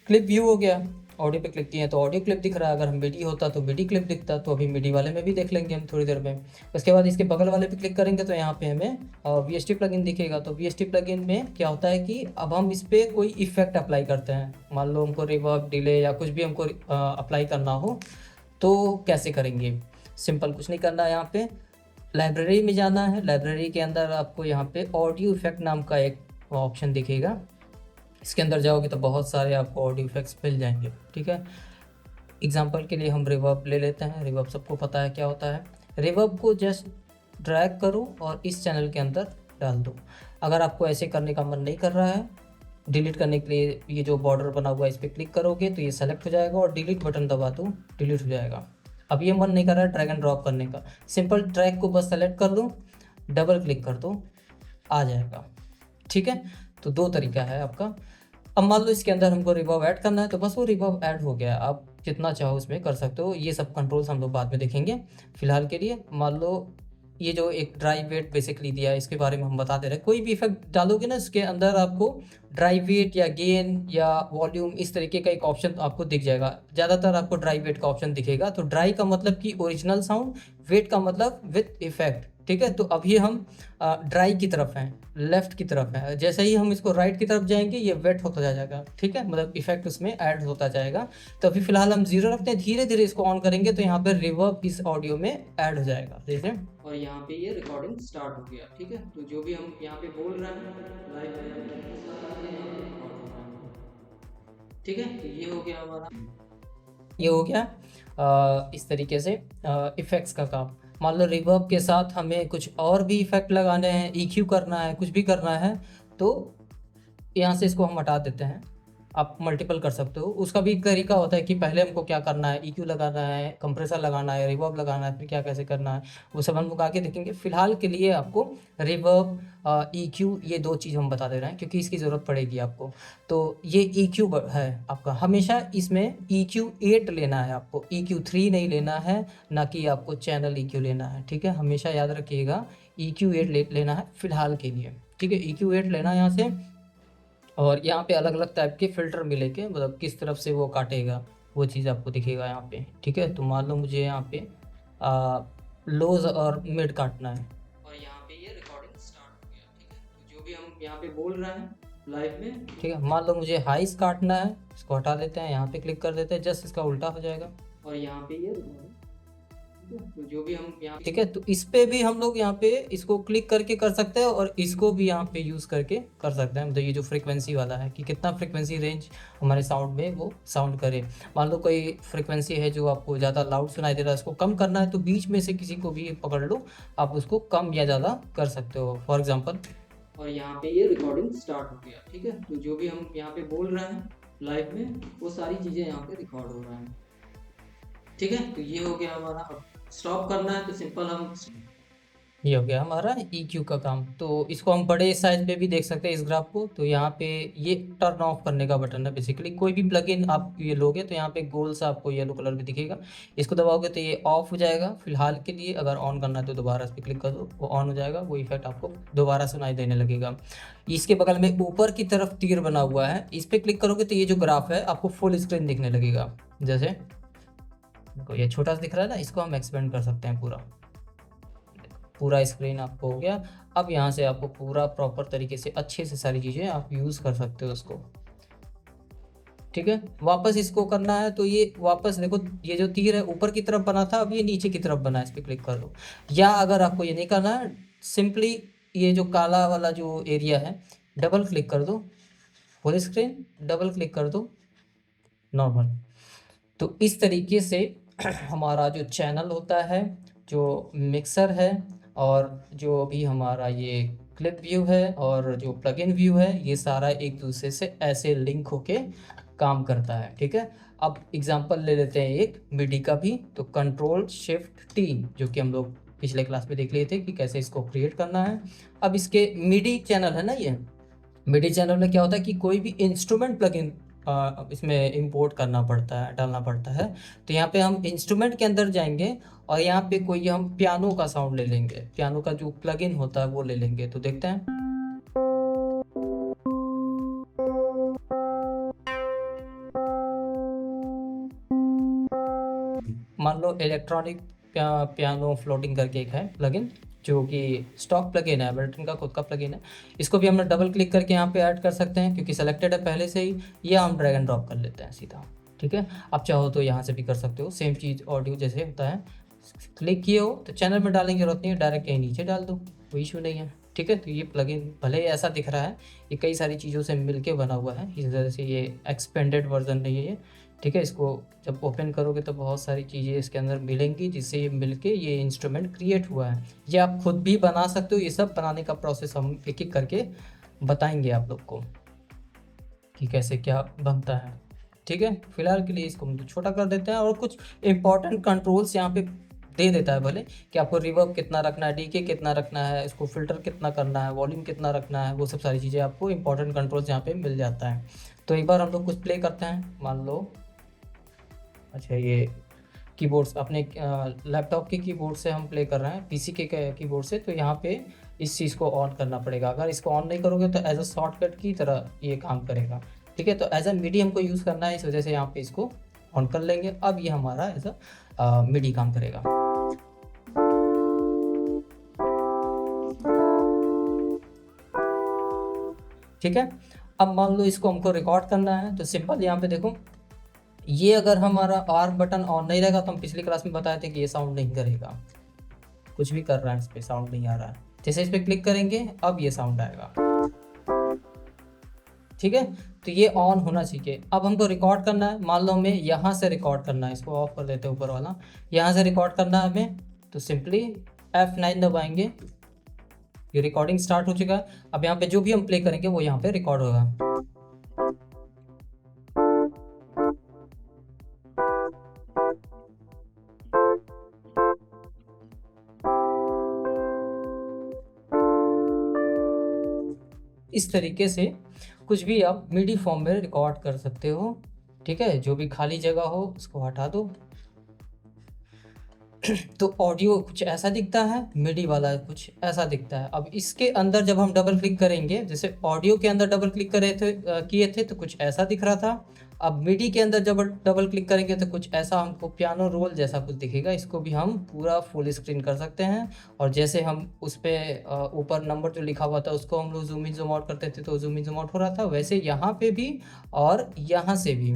क्लिप व्यू हो गया, ऑडियो पे क्लिक किए हैं तो ऑडियो क्लिप दिख रहा है, अगर हम मिडी होता तो मिडी क्लिप दिखता। तो अभी मिडी वाले में भी देख लेंगे हम थोड़ी देर में। उसके बाद इसके बगल वाले पे क्लिक करेंगे तो यहाँ पे हमें VST प्लगइन दिखेगा। तो VST प्लगइन में क्या होता है कि अब हम इस पर कोई इफेक्ट अप्लाई करते हैं, मान लो हमको रिवर्ब, डिले या कुछ भी हमको अप्लाई करना हो तो कैसे करेंगे। सिंपल कुछ नहीं करना है, यहाँ पे लाइब्रेरी में जाना है। लाइब्रेरी के अंदर आपको यहाँ पे ऑडियो इफेक्ट नाम का एक ऑप्शन दिखेगा, इसके अंदर जाओगे तो बहुत सारे आपको ऑडियो इफेक्ट्स मिल जाएंगे। ठीक है, एग्जांपल के लिए हम रिवर्ब ले लेते हैं। रिवर्ब सबको पता है क्या होता है। रिवर्ब को जस्ट ड्रैग करो और इस चैनल के अंदर डाल दो। अगर आपको ऐसे करने का मन नहीं कर रहा है, डिलीट करने के लिए ये जो बॉर्डर बना हुआ है इस पर क्लिक करोगे तो ये सेलेक्ट हो जाएगा, और डिलीट बटन दबा दो, डिलीट हो जाएगा। अब ये मन नहीं कर रहा है ड्रैग एंड ड्रॉप करने का, सिंपल ट्रैक को बस सेलेक्ट कर लो, डबल क्लिक कर दो, आ जाएगा। ठीक है, तो दो तरीका है आपका। अब मान लो इसके अंदर हमको रिवर्ब ऐड करना है तो बस वो रिवर्ब ऐड हो गया, आप जितना चाहो उसमें कर सकते हो। ये सब कंट्रोल्स हम लोग बाद में देखेंगे। फिलहाल के लिए मान लो ये जो एक ड्राई वेट बेसिकली दिया है, इसके बारे में हम बता दे रहे हैं। कोई भी इफेक्ट डालोगे ना इसके अंदर आपको ड्राई वेट या गेन या वॉल्यूम इस तरीके का एक ऑप्शन आपको दिख जाएगा। ज़्यादातर आपको ड्राई वेट का ऑप्शन दिखेगा। तो ड्राई का मतलब कि ओरिजिनल साउंड, वेट का मतलब विथ इफेक्ट। ठीक है, तो अभी हम ड्राई की तरफ हैं, लेफ्ट की तरफ है। जैसे ही हम इसको राइट की तरफ जाएंगे ये वेट होता जाएगा। ठीक है, मतलब इफेक्ट उसमें ऐड होता जाएगा। तो अभी फिलहाल हम 0 रखते हैं, धीरे धीरे इसको ऑन करेंगे तो यहाँ पर रिवर्ब इस ऑडियो में ऐड हो जाएगा। जैसे, और यहाँ पे ये रिकॉर्डिंग स्टार्ट हो गया। ठीक है, तो जो भी हम यहाँ पे बोल रहे हैं लाइव में, ठीक है, तो ये हो गया हमारा, ये हो गया इस तरीके से इफेक्ट्स का काम। मान लो रिवर्ब के साथ हमें कुछ और भी इफेक्ट लगाने हैं, ईक्यू करना है, कुछ भी करना है, तो यहाँ से इसको हम हटा देते हैं। आप मल्टीपल कर सकते हो। उसका भी एक तरीका होता है कि पहले हमको क्या करना है, ईक्यू लगाना है, कंप्रेसर लगाना है, रिवर्ब लगाना है, फिर क्या कैसे करना है, वो सब हम लोग आगे देखेंगे। फिलहाल के लिए आपको रिवर्ब, ईक्यू, ये दो चीज़ हम बता दे रहे हैं क्योंकि इसकी ज़रूरत पड़ेगी आपको। तो ये ईक्यू है आपका, हमेशा इसमें ईक्यू 8 लेना है आपको, ईक्यू 3 नहीं लेना है, ना कि आपको चैनल ईक्यू लेना है। ठीक है, हमेशा याद रखिएगा ईक्यू 8 लेना है फिलहाल के लिए। ठीक है, ईक्यू 8 लेना है यहाँ से। और यहाँ पे अलग अलग टाइप के फ़िल्टर मिलेंगे, मतलब किस तरफ से वो काटेगा वो चीज़ आपको दिखेगा यहाँ पे। ठीक है, तो मान लो मुझे यहाँ पे लोज और मिड काटना है, और यहाँ पे ये रिकॉर्डिंग स्टार्ट हो गया। ठीक है, तो जो भी हम यहाँ पे बोल रहे हैं लाइव में, ठीक है, मान लो मुझे हाइस काटना है, इसको हटा देते हैं, यहाँ पे क्लिक कर देते हैं, जस्ट इसका उल्टा हो जाएगा, और यहाँ पे ये तो जो भी हम यहाँ, ठीक है, तो इस पे भी हम लोग यहाँ पे इसको क्लिक करके कर सकते हैं, और इसको भी यहाँ पे यूज़ करके कर सकते हैं। मतलब ये जो फ्रीक्वेंसी वाला है कि कितना फ्रीक्वेंसी रेंज हमारे साउंड में वो साउंड करे। मान लो कोई फ्रीक्वेंसी है जो आपको ज़्यादा लाउड सुनाई दे रहा है, उसको कम करना है, तो बीच में से किसी को भी पकड़ लो, आप उसको कम या ज़्यादा कर सकते हो, फॉर एग्जाम्पल। और यहाँ पे ये रिकॉर्डिंग स्टार्ट हो गया। ठीक है, तो जो भी हम यहाँ पे बोल रहे हैं लाइव में, वो सारी चीज़ें यहाँ पे रिकॉर्ड हो रहा है। ठीक है, तो ये हो गया हमारा। अब स्टॉप करना है तो सिंपल हम, ये हो गया हमारा EQ का काम। तो इसको हम बड़े साइज पे भी देख सकते हैं इस ग्राफ को। तो यहाँ पे ये टर्न ऑफ करने का बटन है बेसिकली। कोई भी प्लगइन आप ये लोगे तो यहाँ पे गोल सा आपको येलो कलर में दिखेगा, इसको दबाओगे तो ये ऑफ हो जाएगा फिलहाल के लिए। अगर ऑन करना है तो दोबारा इस पर क्लिक कर दो, वो ऑन हो जाएगा, वो इफेक्ट आपको दोबारा सुनाई देने लगेगा। इसके बगल में ऊपर की तरफ तीर बना हुआ है, इस पर क्लिक करोगे तो ये जो ग्राफ है आपको फुल स्क्रीन दिखने लगेगा। जैसे देखो ये छोटा सा दिख रहा है ना, इसको हम एक्सपेंड कर सकते हैं पूरा, पूरा स्क्रीन आपको हो गया। अब यहाँ से आपको पूरा प्रॉपर तरीके से अच्छे से सारी चीज़ें आप यूज़ कर सकते हो उसको। ठीक है, वापस इसको करना है तो ये वापस देखो, ये जो तीर है ऊपर की तरफ बना था, अब ये नीचे की तरफ बना है, इस पर क्लिक कर दो। या अगर आपको ये नहीं करना है, सिंपली ये जो काला वाला जो एरिया है, डबल क्लिक कर दो, फुल स्क्रीन, डबल क्लिक कर दो, नॉर्मल। तो इस तरीके से हमारा जो चैनल होता है, जो मिक्सर है, और जो भी हमारा ये क्लिप व्यू है, और जो प्लगइन व्यू है, ये सारा एक दूसरे से ऐसे लिंक होके काम करता है। ठीक है, अब एग्जांपल ले लेते हैं एक मिडी का भी। तो Ctrl+Shift+T, जो कि हम लोग पिछले क्लास में देख लिए थे कि कैसे इसको क्रिएट करना है। अब इसके मिडी चैनल है ना, ये मिडी चैनल में क्या होता है कि कोई भी इंस्ट्रूमेंट प्लगइन इसमें इंपोर्ट करना पड़ता है, डालना पड़ता है। तो यहाँ पे हम इंस्ट्रूमेंट के अंदर जाएंगे, और यहाँ पे कोई हम पियानो का साउंड ले लेंगे, पियानो का जो प्लगइन होता है वो ले लेंगे। तो देखते हैं, मान लो इलेक्ट्रॉनिक पियानो फ्लोटिंग करके एक है प्लगइन, जो कि स्टॉक प्लगइन है, एबल्टन का खुद का प्लगइन है। इसको भी हम डबल क्लिक करके यहाँ पे ऐड कर सकते हैं क्योंकि सेलेक्टेड है पहले से ही, या हम ड्रैग एंड ड्रॉप कर लेते हैं सीधा। ठीक है, आप चाहो तो यहाँ से भी कर सकते हो, सेम चीज़ ऑडियो जैसे होता है। क्लिक किए हो तो चैनल में डालने की जरूरत नहीं है, डायरेक्ट कहीं नीचे डाल दो, कोई इशू नहीं है। ठीक है, तो ये प्लगइन भले ही ऐसा दिख रहा है, ये कई सारी चीज़ों से मिलके बना हुआ है, इस वजह से ये एक्सपेंडेड वर्जन नहीं है ये। ठीक है, इसको जब ओपन करोगे तो बहुत सारी चीज़ें इसके अंदर मिलेंगी, जिससे ये मिलके ये इंस्ट्रूमेंट क्रिएट हुआ है। ये आप खुद भी बना सकते हो, ये सब बनाने का प्रोसेस हम एक एक करके बताएंगे आप लोग को कि कैसे क्या बनता है। ठीक है, फिलहाल के लिए इसको हम छोटा कर देते हैं, और कुछ इंपॉर्टेंट कंट्रोल्स यहाँ पे दे देता है भले, कि आपको रिवर्ब कितना रखना है, डीके कितना रखना है, इसको फिल्टर कितना करना है, वॉल्यूम कितना रखना है, वो सब सारी चीज़ें आपको इंपॉर्टेंट कंट्रोल्स यहाँ पे मिल जाता है। तो एक बार हम लोग कुछ प्ले करते हैं। मान लो, अच्छा ये कीबोर्ड्स अपने लैपटॉप के कीबोर्ड से हम प्ले कर रहे हैं, पीसी के कीबोर्ड से, तो यहाँ पे इस चीज़ को ऑन करना पड़ेगा। अगर इसको ऑन नहीं करोगे तो एज अ शॉर्टकट की तरह ये काम करेगा। ठीक है, तो एज अ मिडी हमको यूज़ करना है, इस वजह से यहाँ पे इसको ऑन कर लेंगे। अब ये हमारा एज अ मिडी काम करेगा। ठीक है, अब मान लो इसको हमको रिकॉर्ड करना है, तो सिंपल यहाँ पे देखो, ये अगर हमारा आर बटन ऑन नहीं रहेगा तो हम पिछली क्लास में बताए थे कि ये साउंड नहीं करेगा, कुछ भी कर रहा है इस पर साउंड नहीं आ रहा है। जैसे इस पर क्लिक करेंगे अब ये साउंड आएगा। ठीक है, तो ये ऑन होना चाहिए। अब हमको रिकॉर्ड करना है, मान लो हमें यहाँ से रिकॉर्ड करना है, इसको ऑफ कर देते हैं ऊपर वाला, यहाँ से रिकॉर्ड करना है हमें। तो सिंपली F9 दबाएंगे, ये रिकॉर्डिंग स्टार्ट हो चुका है। अब यहाँ पे जो भी हम प्ले करेंगे वो यहाँ पे रिकॉर्ड होगा। इस तरीके से कुछ भी आप मिडी फॉर्म में रिकॉर्ड कर सकते हो। ठीक है, जो भी खाली जगह हो उसको हटा दो। तो ऑडियो कुछ ऐसा दिखता है, मिडी वाला कुछ ऐसा दिखता है। अब इसके अंदर जब हम डबल क्लिक करेंगे, जैसे ऑडियो के अंदर डबल क्लिक किए थे तो कुछ ऐसा दिख रहा था। अब मिडी के अंदर जब डबल क्लिक करेंगे तो कुछ ऐसा हमको पियानो रोल जैसा कुछ दिखेगा। इसको भी हम पूरा फुल स्क्रीन कर सकते हैं। और जैसे हम उस पर ऊपर नंबर जो लिखा हुआ था उसको हम लोग जूम इन जूम आउट करते थे तो जूम इन जूम आउट हो रहा था, वैसे यहाँ पे भी और यहाँ से भी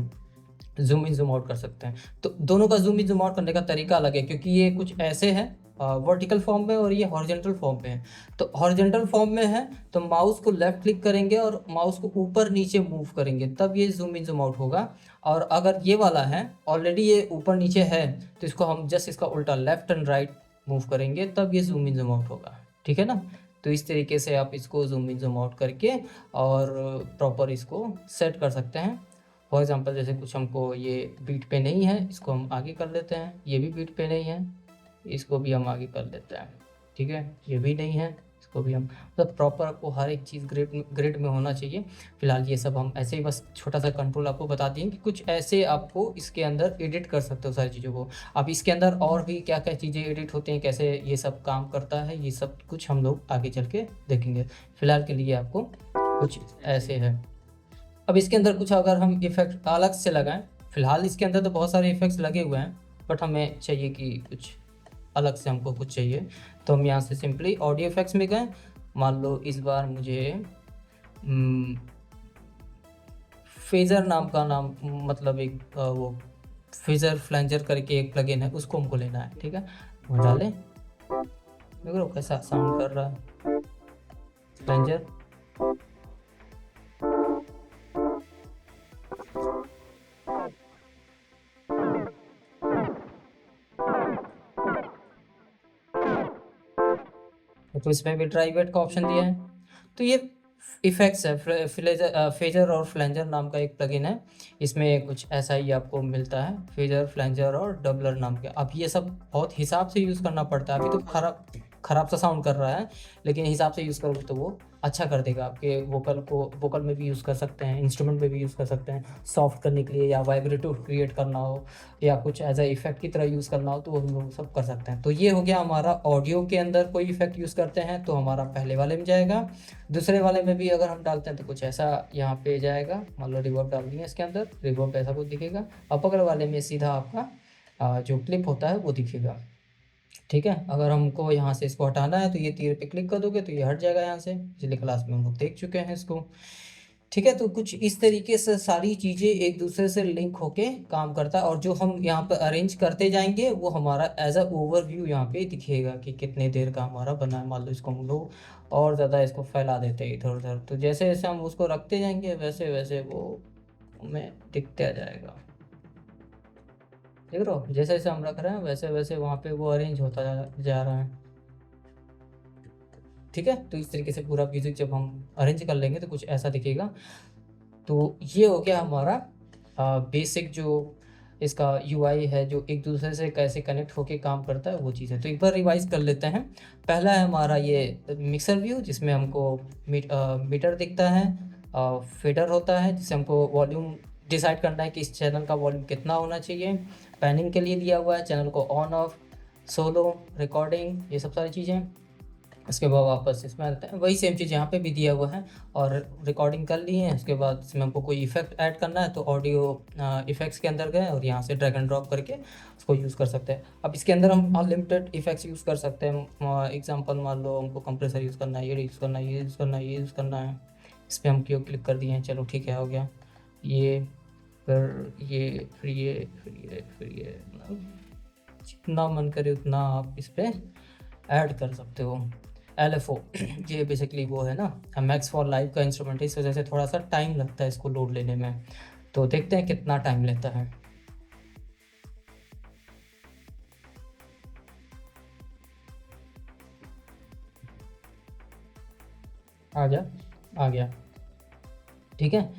जूम इन जूम आउट कर सकते हैं। तो दोनों का जूम इन जूम आउट करने का तरीका अलग है, क्योंकि ये कुछ ऐसे हैं वर्टिकल फॉर्म में और ये हॉरिजॉन्टल फॉर्म में है। तो हॉरिजॉन्टल फॉर्म में है तो माउस को लेफ्ट क्लिक करेंगे और माउस को ऊपर नीचे मूव करेंगे तब ये जूम इन जूम आउट होगा। और अगर ये वाला है ऑलरेडी ये ऊपर नीचे है तो इसको हम जस्ट इसका उल्टा लेफ्ट एंड राइट मूव करेंगे तब ये जूम इन जूम आउट होगा। ठीक है ना। तो इस तरीके से आप इसको जूम इन जूम आउट करके और प्रॉपर इसको सेट कर सकते हैं। फॉर एग्जांपल जैसे कुछ हमको ये बीट पे नहीं है, इसको हम आगे कर लेते हैं। ये भी बीट पे नहीं है, इसको भी हम आगे कर लेते हैं। ठीक है, ये भी नहीं है, इसको भी हम, मतलब प्रॉपर आपको हर एक चीज़ ग्रिड में होना चाहिए। फिलहाल ये सब हम ऐसे ही बस छोटा सा कंट्रोल आपको बता दिए कि कुछ ऐसे आपको इसके अंदर एडिट कर सकते हो सारी चीज़ों को। अब इसके अंदर और भी क्या क्या चीज़ें एडिट होती हैं, कैसे ये सब काम करता है, ये सब कुछ हम लोग आगे चल के देखेंगे। फिलहाल के लिए आपको कुछ ऐसे है। अब इसके अंदर कुछ अगर हम इफेक्ट अलग से लगाएं, फिलहाल इसके अंदर तो बहुत सारे इफेक्ट्स लगे हुए हैं, बट हमें चाहिए कि कुछ अलग से हमको कुछ चाहिए। तो हम यहाँ से सिंपली ऑडियो इफेक्ट्स में गए। मान लो इस बार मुझे फेजर नाम का मतलब एक वो फेजर फ्लैंजर करके एक प्लगइन है, उसको हमको लेना है। ठीक है, वो डालें, देखो कैसा साउंड कर रहा है फ्लैंजर। तो इसमें भी ड्राई वेट का ऑप्शन दिया है। तो ये इफेक्ट्स है, फेजर और फ्लैंजर नाम का एक प्लगइन है। इसमें कुछ ऐसा ही आपको मिलता है, फेजर फ्लैंजर और डबलर नाम के। अब ये सब बहुत हिसाब से यूज़ करना पड़ता है। अभी तो खराब सा साउंड कर रहा है, लेकिन हिसाब से यूज़ करोगे तो वो अच्छा कर देगा। आपके वोकल में भी यूज़ कर सकते हैं, इंस्ट्रूमेंट में भी यूज़ कर सकते हैं, सॉफ्ट करने के लिए या वाइब्रेटिव क्रिएट करना हो या कुछ एज अ इफेक्ट की तरह यूज़ करना हो तो हम लोग सब कर सकते हैं। तो ये हो गया हमारा ऑडियो के अंदर कोई इफेक्ट यूज़ करते हैं तो हमारा पहले वाले में जाएगा। दूसरे वाले में भी अगर हम डालते हैं तो कुछ ऐसा यहाँ पे जाएगा। मान लो रिवर्ब डाल दिए इसके अंदर, रिवर्ब ऐसा कुछ दिखेगा। और बगल वाले में सीधा आपका जो क्लिप होता है वो दिखेगा। ठीक है, अगर हमको यहाँ से इसको हटाना है तो ये तीर पे क्लिक कर दोगे तो ये हट जाएगा यहाँ से। पिछले क्लास में हम लोग देख चुके हैं इसको। ठीक है, तो कुछ इस तरीके से सारी चीज़ें एक दूसरे से लिंक होके काम करता है। और जो हम यहाँ पर अरेंज करते जाएंगे वो हमारा एज अ ओवरव्यू यहाँ पे दिखेगा कि कितने देर का हमारा बना है। मान लो इसको हम लोग और ज़्यादा इसको फैला देते हैं इधर उधर, तो जैसे जैसे हम उसको रखते जाएंगे वैसे वैसे वो हमें दिखते जाएगा। देख रहे हो, जैसे जैसे हम रख रहे हैं वैसे वैसे वहाँ पे वो अरेंज होता जा रहा है। ठीक है, तो इस तरीके से पूरा म्यूजिक जब हम अरेंज कर लेंगे तो कुछ ऐसा दिखेगा। तो ये हो गया हमारा बेसिक जो इसका यूआई है, जो एक दूसरे से कैसे कनेक्ट होके काम करता है वो चीज़ है। तो एक बार रिवाइज कर लेते हैं। पहला है हमारा ये मिक्सर व्यू, जिसमें हमको मीटर दिखता है, फेडर होता है जिससे हमको वॉल्यूम डिसाइड करना है कि इस चैनल का वॉल्यूम कितना होना चाहिए। पैनिंग के लिए दिया हुआ है चैनल को ऑन ऑफ, सोलो, रिकॉर्डिंग, ये सब सारी चीज़ें। उसके बाद वापस इसमें आते हैं, वही सेम चीज़ यहाँ पे भी दिया हुआ है। और रिकॉर्डिंग कर ली है, उसके बाद इसमें हमको कोई इफेक्ट ऐड करना है तो ऑडियो इफेक्ट्स के अंदर गए और यहाँ से ड्रैग एंड ड्रॉप करके उसको यूज़ कर सकते हैं। अब इसके अंदर हम अनलिमिटेड इफेक्ट्स यूज़ कर सकते हैं। एग्जांपल मान लो हमको कंप्रेसर यूज़ करना है, ये यूज़ करना है, ये यूज़ करना है, ये यूज़ करना है। इस पर हम क्यों क्लिक कर दिए हैं, चलो ठीक है हो गया। ये फिर ये फिर ये फिर ये फिर ये, जितना मन करे उतना आप इस पर ऐड कर सकते हो। LFO ये बेसिकली वो है ना, मैक्स फॉर लाइव का इंस्ट्रूमेंट है, इस वजह से थोड़ा सा टाइम लगता है इसको लोड लेने में। तो देखते हैं कितना टाइम लेता है। आ गया, आ गया। ठीक है,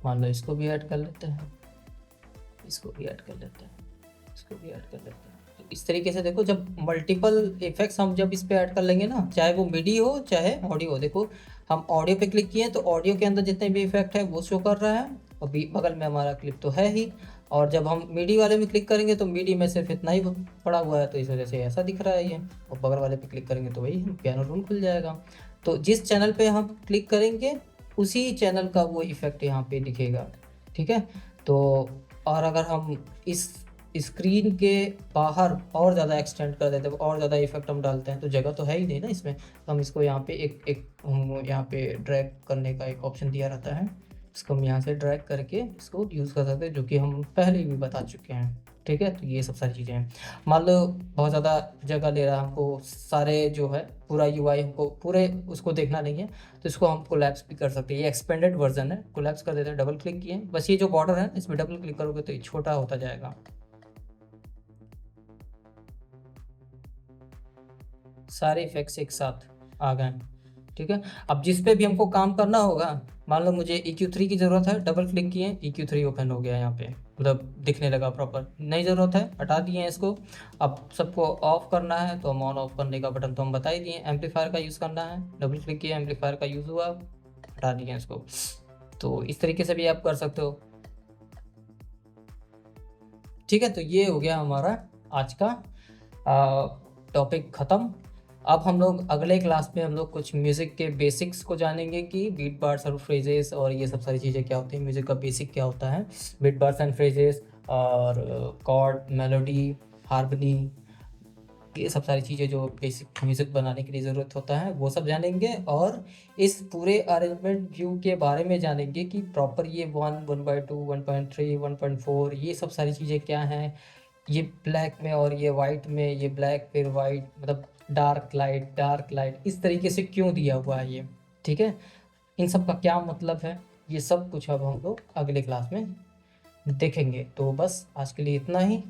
मान लो इसको भी ऐड कर लेते हैं, इसको भी ऐड कर लेते हैं, इसको भी ऐड कर लेते हैं। तो इस तरीके से देखो, जब मल्टीपल इफेक्ट्स हम जब इस पे ऐड कर लेंगे ना, चाहे वो मिडी हो चाहे ऑडियो हो, देखो हम ऑडियो पे क्लिक किए तो ऑडियो के अंदर जितने भी इफेक्ट है वो शो कर रहा है, और बगल में हमारा क्लिप तो है ही। और जब हम मिडी वाले में क्लिक करेंगे तो मिडी में सिर्फ इतना ही पड़ा हुआ है, तो इस वजह से ऐसा दिख रहा है ये। और बगल वाले पे क्लिक करेंगे तो वही पियानो रोल खुल जाएगा। तो जिस चैनल पे हम क्लिक करेंगे उसी चैनल का वो इफेक्ट यहाँ पे दिखेगा। ठीक है, तो और अगर हम इस स्क्रीन के बाहर और ज़्यादा एक्सटेंड कर देते हैं, और ज़्यादा इफेक्ट हम डालते हैं, तो जगह तो है ही नहीं ना इसमें, तो हम इसको यहाँ पे यहाँ पे ड्रैग करने का एक ऑप्शन दिया रहता है, इसको हम यहाँ से ड्रैग करके इसको यूज़ कर सकते हैं, जो कि हम पहले भी बता चुके हैं। ठीक है, तो ये सब सारी चीज़ें हैं। मान लो बहुत ज़्यादा जगह ले रहा है, हमको सारे जो है पूरा यूआई हमको पूरे उसको देखना नहीं है, तो इसको हम कोलैप्स भी कर सकते हैं। ये एक्सपेंडेड वर्जन है, कोलैप्स कर देते हैं, डबल क्लिक किए, बस ये जो बॉर्डर है इसमें डबल क्लिक करोगे तो ये छोटा होता जाएगा। सारे इफेक्ट्स एक साथ आ गए। ठीक है, अब जिस पे भी हमको काम करना होगा, मान लो मुझे EQ3 की ज़रूरत है, डबल क्लिक किए EQ3 ओपन हो गया यहाँ पे, मतलब दिखने लगा प्रॉपर। नहीं ज़रूरत है, हटा दिए हैं इसको। अब सबको ऑफ करना है तो हम ऑन ऑफ करने का बटन तो हम बता ही दिए। एम्पलीफायर का यूज़ करना है, डबल क्लिक किया, एम्पलीफायर का यूज़ हुआ, हटा दिए इसको। तो इस तरीके से भी आप कर सकते हो। ठीक है, तो ये हो गया हमारा आज का टॉपिक ख़त्म। अब हम लोग अगले क्लास में हम लोग कुछ म्यूज़िक के बेसिक्स को जानेंगे कि बीट बार्स और फ्रेजेस और ये सब सारी चीज़ें क्या होती हैं, म्यूज़िक का बेसिक क्या होता है, बीट बार्स एंड फ्रेजेस और कॉर्ड, मेलोडी, हार्मनी, ये सब सारी चीज़ें जो बेसिक म्यूज़िक बनाने के लिए ज़रूरत होता है वो सब जानेंगे। और इस पूरे अरेंजमेंट व्यू के बारे में जानेंगे कि प्रॉपर ये 1, 1/2, 1.3, 1.4 ये सब सारी चीज़ें क्या हैं, ये ब्लैक में और ये वाइट में, ये ब्लैक फिर वाइट, मतलब डार्क लाइट इस तरीके से क्यों दिया हुआ है ये। ठीक है, इन सब का क्या मतलब है, ये सब कुछ अब हम लोग अगले क्लास में देखेंगे। तो बस आज के लिए इतना ही।